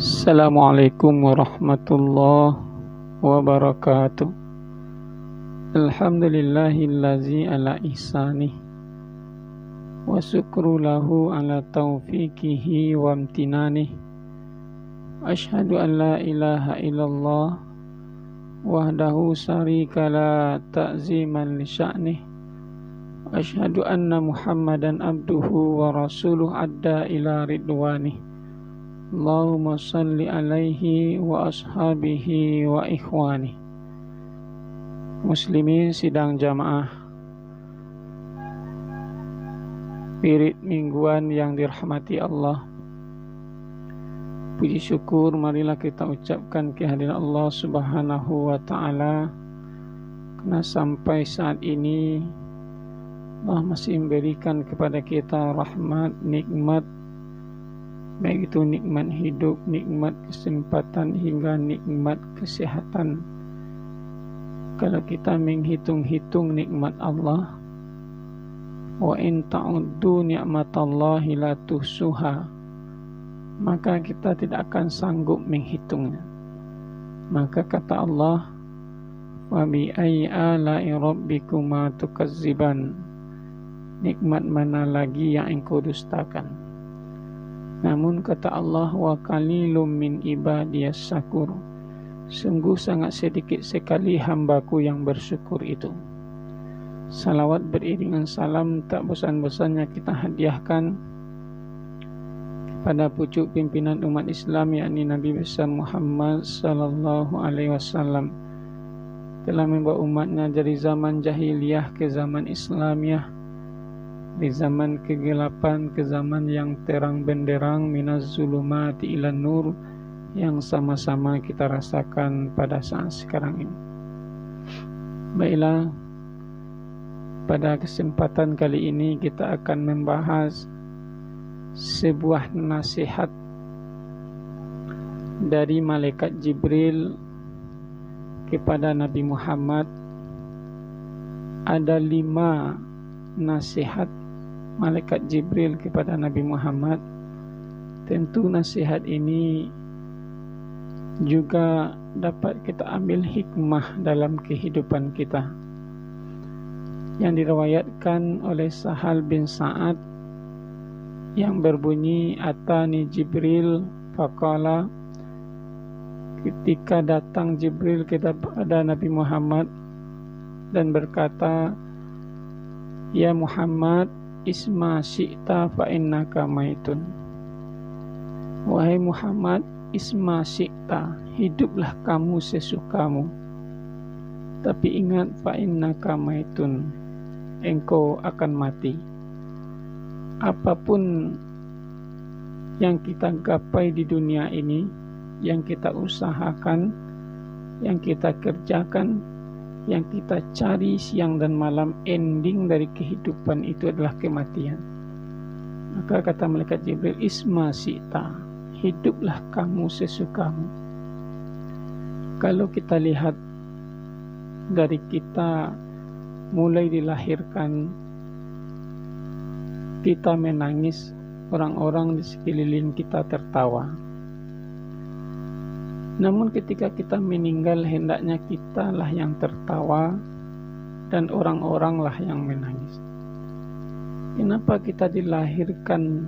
Assalamualaikum warahmatullahi wabarakatuh. Alhamdulillahillazi ala ihsanih wa syukru lahu ala taufiqihi wa amtinanih. Ashhadu an la ilaha illallah wahdahu syarika la ta'ziman li sya'nih. Ashhadu anna Muhammadan abduhu wa rasuluh adda ila ridwanih. Allahumma salli alaihi wa ashabihi wa ikhwani. Muslimin sidang jamaah Wirid mingguan yang dirahmati Allah. Puji syukur marilah kita ucapkan kehadiran Allah subhanahu wa ta'ala, karena sampai saat ini Allah masih memberikan kepada kita rahmat, nikmat, baik itu nikmat hidup, nikmat kesempatan, hingga nikmat kesehatan. Kalau kita menghitung-hitung nikmat Allah, wa in ta'uddu ni'matallahi la tuhsuha, maka kita tidak akan sanggup menghitungnya. Maka kata Allah, wa bi ayyi ala'i rabbikuma tukazziban, nikmat mana lagi yang engkau dustakan. Namun kata Allah, wa qalilum min ibadiyas syakur, sungguh sangat sedikit sekali hambaku yang bersyukur itu. Salawat beriringan salam tak bosan-bosannya kita hadiahkan pada pucuk pimpinan umat Islam, yakni Nabi besar Muhammad sallallahu alaihi wasallam, telah membawa umatnya dari zaman jahiliyah ke zaman Islamiyah, di zaman kegelapan ke zaman yang terang benderang, minaz zulumati ilan nur, yang sama-sama kita rasakan pada saat sekarang ini. Baiklah, pada kesempatan kali ini kita akan membahas sebuah nasihat dari malaikat Jibril kepada Nabi Muhammad. Ada 5 nasihat malaikat Jibril kepada Nabi Muhammad. Tentu nasihat ini juga dapat kita ambil hikmah dalam kehidupan kita, yang diriwayatkan oleh Sahal bin Sa'ad yang berbunyi, atani Jibril faqala, ketika datang Jibril kepada Nabi Muhammad dan berkata, ya Muhammad, isma syi'ta fa innaka maitun. Wahai Muhammad, isma syi'ta, hiduplah kamu sesukamu, tapi ingat fa innaka maitun, engkau akan mati. Apapun yang kita gapai di dunia ini, yang kita usahakan, yang kita kerjakan, yang kita cari siang dan malam, ending dari kehidupan itu adalah kematian. Maka kata malaikat Jibril, isma syi'ta, hiduplah kamu sesukamu. Kalau kita lihat dari kita mulai dilahirkan, kita menangis, orang-orang di sekeliling kita tertawa. Namun ketika kita meninggal, hendaknya kitalah yang tertawa dan orang-orang lah yang menangis. Kenapa kita dilahirkan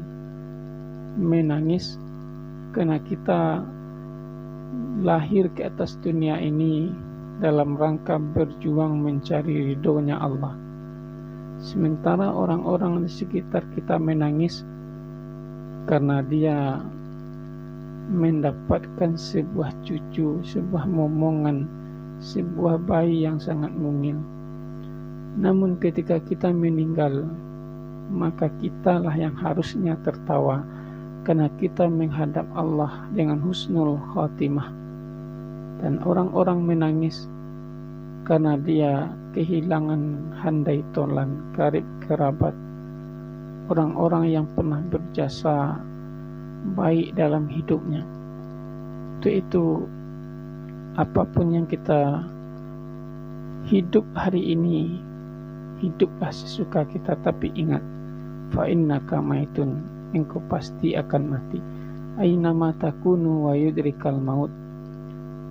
menangis? Karena kita lahir ke atas dunia ini dalam rangka berjuang mencari ridhonya Allah. Sementara orang-orang di sekitar kita menangis karena dia mendapatkan sebuah cucu, sebuah momongan, sebuah bayi yang sangat mungil. Namun ketika kita meninggal, maka kitalah yang harusnya tertawa, karena kita menghadap Allah dengan husnul khatimah. Dan orang-orang menangis karena dia kehilangan handai tolan, karib kerabat, orang-orang yang pernah berjasa baik dalam hidupnya. Itu apapun yang kita hidup hari ini, hiduplah sesuka kita, tapi ingat, fa innaka maitun, engkau pasti akan mati. Aynama takunu wa yudrikal maut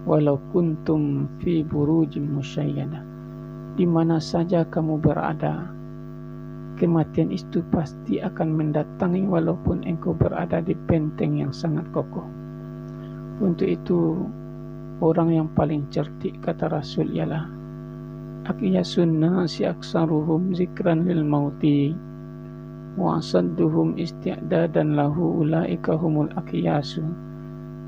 walau kuntum fi burujim musyayyada. Di mana saja kamu berada, kematian itu pasti akan mendatangi walaupun engkau berada di benteng yang sangat kokoh. Untuk itu, orang yang paling cerdik, kata Rasul, ialah aqyasun nasi aksaruhum zikran lil mauti wa asadduhum isti'dadan lahu ulaika humul aqyasu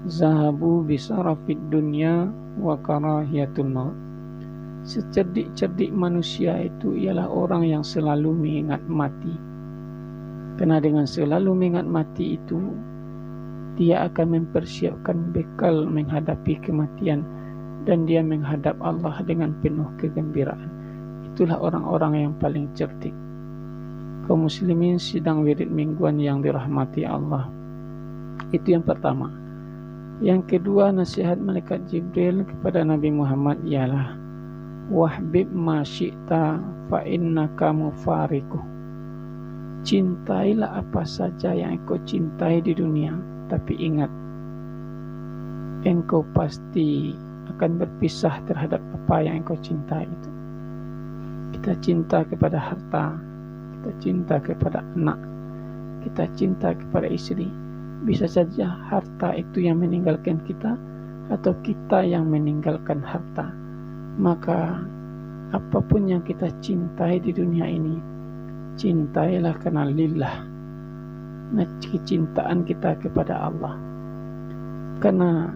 zahabu bisarafid dunya wa karahiyatul maut. Secerdik-cerdik manusia itu ialah orang yang selalu mengingat mati. Karena dengan selalu mengingat mati itu, dia akan mempersiapkan bekal menghadapi kematian dan dia menghadap Allah dengan penuh kegembiraan. Itulah orang-orang yang paling cerdik. Kaum muslimin sidang wirid mingguan yang dirahmati Allah. Itu yang pertama. Yang kedua, nasihat malaikat Jibril kepada Nabi Muhammad ialah wahbib ma syi'ta fa innaka mufariquh. Cintailah apa saja yang engkau cintai di dunia, tapi ingat, engkau pasti akan berpisah terhadap apa yang engkau cintai itu. Kita cinta kepada harta, kita cinta kepada anak, kita cinta kepada istri. Bisa saja harta itu yang meninggalkan kita, atau kita yang meninggalkan harta. Maka apapun yang kita cintai di dunia ini, cintailah karena lillah. Nah, kecintaan kita kepada Allah. Karena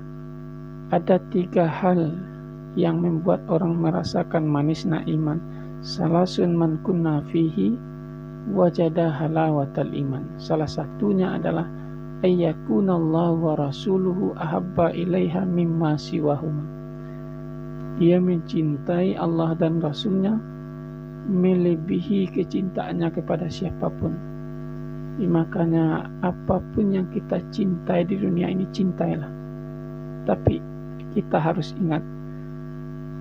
ada 3 hal yang membuat orang merasakan manisnya iman. Salasun man kunna fihi wajada halawatal iman. Salah satunya adalah ayyakunallahu wa rasuluhu ahabba ilaiha mimma siwahuma. Dia mencintai Allah dan Rasulnya melebihi kecintaannya kepada siapapun. Makanya apapun yang kita cintai di dunia ini, cintailah. Tapi kita harus ingat,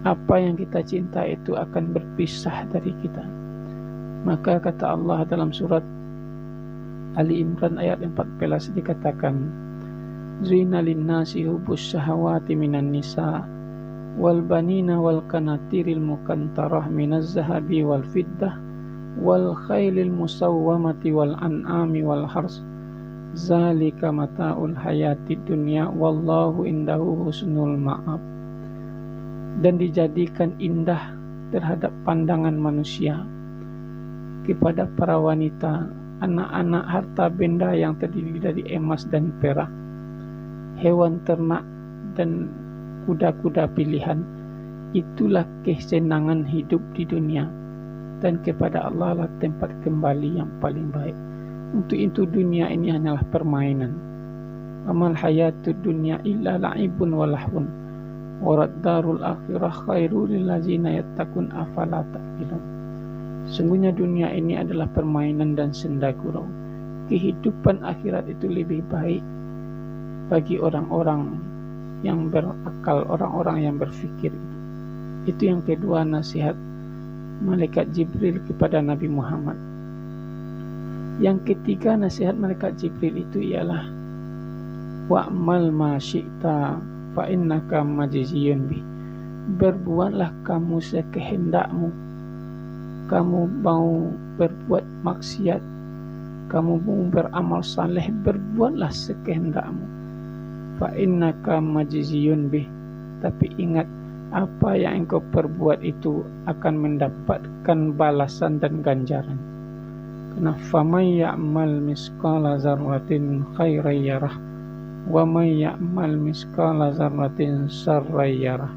apa yang kita cintai itu akan berpisah dari kita. Maka kata Allah dalam surat Ali Imran ayat 14 dikatakan, Zina linnasi hubus syahawati minan nisa wal banina wal kanatiril mukantarah minaz zahabi wal fiddah wal khailil musawwamati wal an'ami wal hars zalika mata'ul hayatid dunya wallahu indahu husnul ma'ab. Dan dijadikan indah terhadap pandangan manusia kepada para wanita, anak-anak, harta benda yang terdiri dari emas dan perak, hewan ternak dan kuda-kuda pilihan. Itulah kesenangan hidup di dunia, dan kepada Allah lah tempat kembali yang paling baik. Untuk itu dunia ini hanyalah permainan. Amal hayatud dunya illa la'ibun walahun warad darul akhirah khairul lillazina yattaqun afala ta'qilun. Sungguhnya dunia ini adalah permainan dan senda gurau. Kehidupan akhirat itu lebih baik bagi orang-orang yang berakal, orang-orang yang berfikir. Itu yang kedua, nasihat malaikat Jibril kepada Nabi Muhammad. Yang ketiga, nasihat malaikat Jibril itu ialah wa'mal ma syi'ta fa innaka majziyun bi. Berbuatlah kamu sekehendakmu. Kamu mau berbuat maksiat, kamu mau beramal saleh, berbuatlah sekehendakmu. Fa innaka majziyun bih. Tapi ingat, apa yang engkau perbuat itu akan mendapatkan balasan dan ganjaran. Karena faman ya'mal misqala dzarratin khairan yarah wa man ya'mal misqala dzarratin syarran yarah.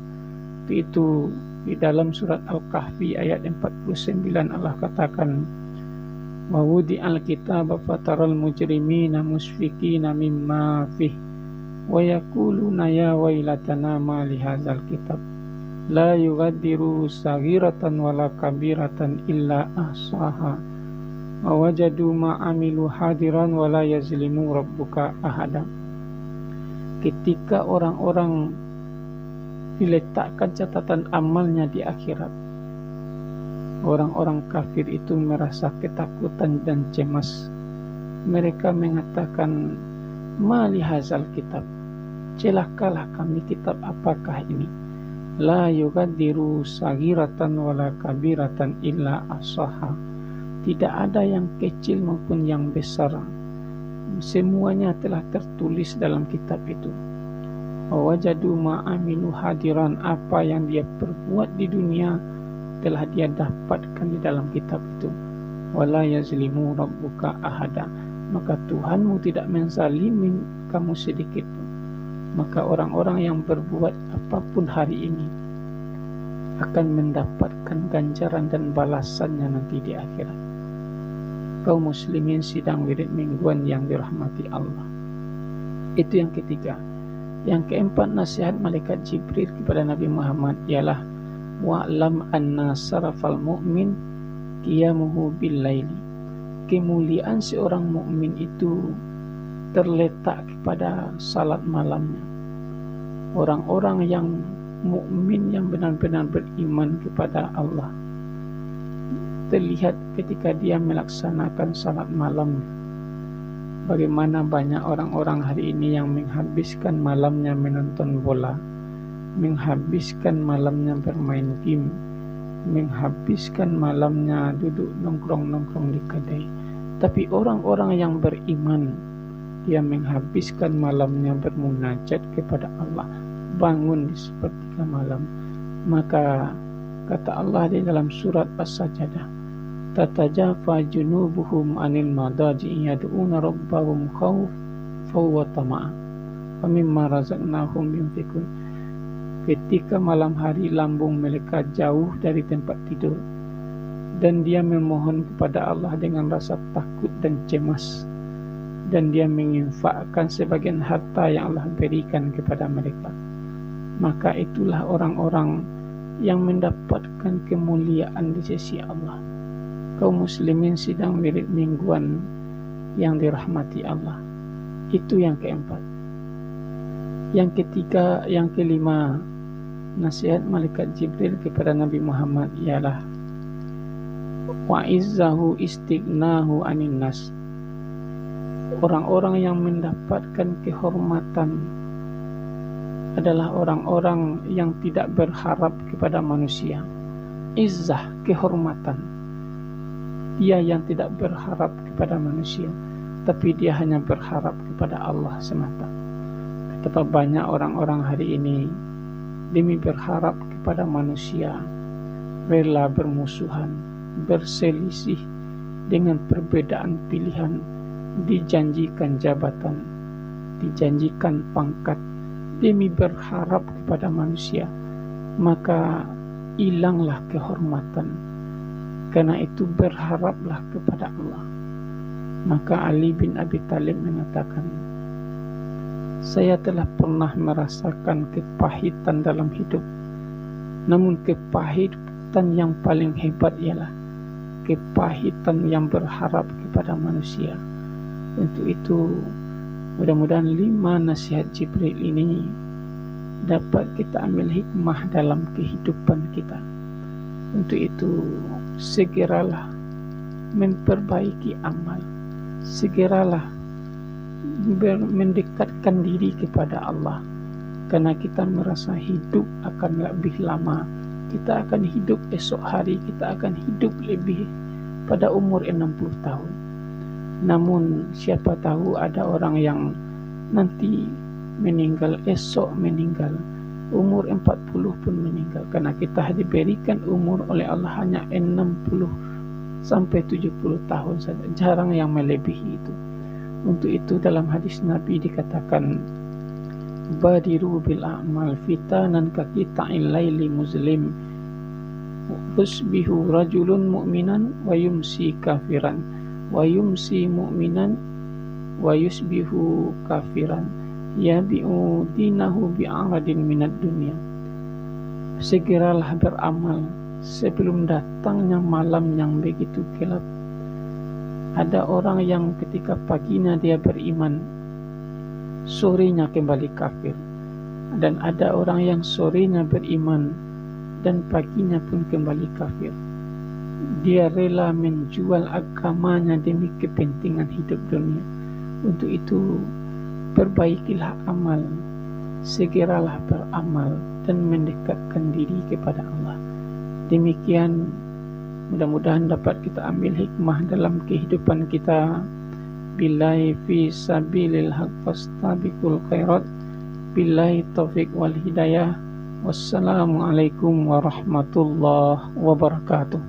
Itu di dalam surat Al-Kahfi ayat 49 Allah katakan, wa wudi'al kitaba fataral mujrimina musfikina mimma fih wa yaquluna ya wailatana ma li hadzal kitab la yughadiru saghiratan wala kabiratan illa ahsaha wa wajadu ma amilu hadiran wala yazlimu rabbuka ahada. Ketika orang-orang diletakkan catatan amalnya di akhirat, orang-orang kafir itu merasa ketakutan dan cemas. Mereka mengatakan, Ma li hadzal kitab, celakalah kami, kitab apakah ini? La yughadiru saghiratan wala kabiratan illa ahsaha. Tidak ada yang kecil maupun yang besar, semuanya telah tertulis dalam kitab itu. Wajadu ma'amilu hadiran, apa yang dia perbuat di dunia telah dia dapatkan di dalam kitab itu. Wala yazlimu rabbuka ahada, maka Tuhanmu tidak menzalimi kamu sedikit pun. Maka orang-orang yang berbuat apapun hari ini akan mendapatkan ganjaran dan balasannya nanti di akhirat. Kaum muslimin sidang wirid mingguan yang dirahmati Allah. Itu yang ketiga. Yang keempat, nasihat malaikat Jibril kepada Nabi Muhammad ialah wa'lam anna sarafal mu'min qiyamuhu bil laili. Kemuliaan seorang mukmin itu terletak kepada salat malamnya. Orang-orang yang mukmin yang benar-benar beriman kepada Allah terlihat ketika dia melaksanakan salat malam. Bagaimana banyak orang-orang hari ini yang menghabiskan malamnya menonton bola, menghabiskan malamnya bermain game, menghabiskan malamnya duduk nongkrong-nongkrong di kedai. Tapi orang-orang yang beriman, dia menghabiskan malamnya bermunajat kepada Allah, bangun di sepertiga malam. Maka kata Allah di dalam surat As-Sajdah, tatajafa junubuhum anil madaji yad'una rabbahum khawfan wa tama'an wa mimma razaqnahum yunfiqun. Ketika malam hari lambung mereka jauh dari tempat tidur dan dia memohon kepada Allah dengan rasa takut dan cemas, dan dia menginfakkan sebagian harta yang Allah berikan kepada mereka. Maka itulah orang-orang yang mendapatkan kemuliaan di sisi Allah. Kaum muslimin sidang wirid mingguan yang dirahmati Allah. Itu yang keempat. Yang ketiga, yang kelima, nasihat malaikat Jibril kepada Nabi Muhammad ialah wa'izzahu istighnahu anin nas. Orang-orang yang mendapatkan kehormatan adalah orang-orang yang tidak berharap kepada manusia. Izzah, kehormatan. Dia yang tidak berharap kepada manusia, tapi dia hanya berharap kepada Allah semata. Betapa banyak orang-orang hari ini demi berharap kepada manusia rela bermusuhan, berselisih dengan perbedaan pilihan, dijanjikan jabatan, dijanjikan pangkat demi berharap kepada manusia. Maka hilanglah kehormatan. Karena itu berharaplah kepada Allah. Maka Ali bin Abi Thalib mengatakan, saya telah pernah merasakan kepahitan dalam hidup, namun kepahitan yang paling hebat ialah kepahitan yang berharap kepada manusia. Untuk itu mudah-mudahan 5 nasihat Jibril ini dapat kita ambil hikmah dalam kehidupan kita. Untuk itu segeralah memperbaiki amal, segeralah mendekatkan diri kepada Allah, karena kita merasa hidup akan lebih lama. Kita akan hidup esok hari, kita akan hidup lebih pada umur 60 tahun. Namun siapa tahu ada orang yang nanti meninggal, esok meninggal, umur 40 pun meninggal, karena kita diberikan umur oleh Allah hanya 60 sampai 70 tahun saja, jarang yang melebihi itu. Untuk itu dalam hadis Nabi dikatakan, badiru bil a'mal fitanan ka qita'il laili muslim yusbihu rajulun mu'minan wa yumsi kafiran wa yumsi mu'minan wa yusbihu kafiran yabi'u dinahu bi'aradin minad dunia. Segeralah beramal sebelum datangnya malam yang begitu gelap. Ada orang yang ketika paginya dia beriman, sorenya kembali kafir. Dan ada orang yang sorenya beriman dan paginya pun kembali kafir. Dia rela menjual agamanya demi kepentingan hidup dunia. Untuk itu perbaikilah amal, segeralah beramal dan mendekatkan diri kepada Allah. Demikian mudah-mudahan dapat kita ambil hikmah dalam kehidupan kita. Billahi fi sabilil haq fastabiqul khairat. Billahi taufiq wal hidayah. Wassalamualaikum warahmatullahi wabarakatuh.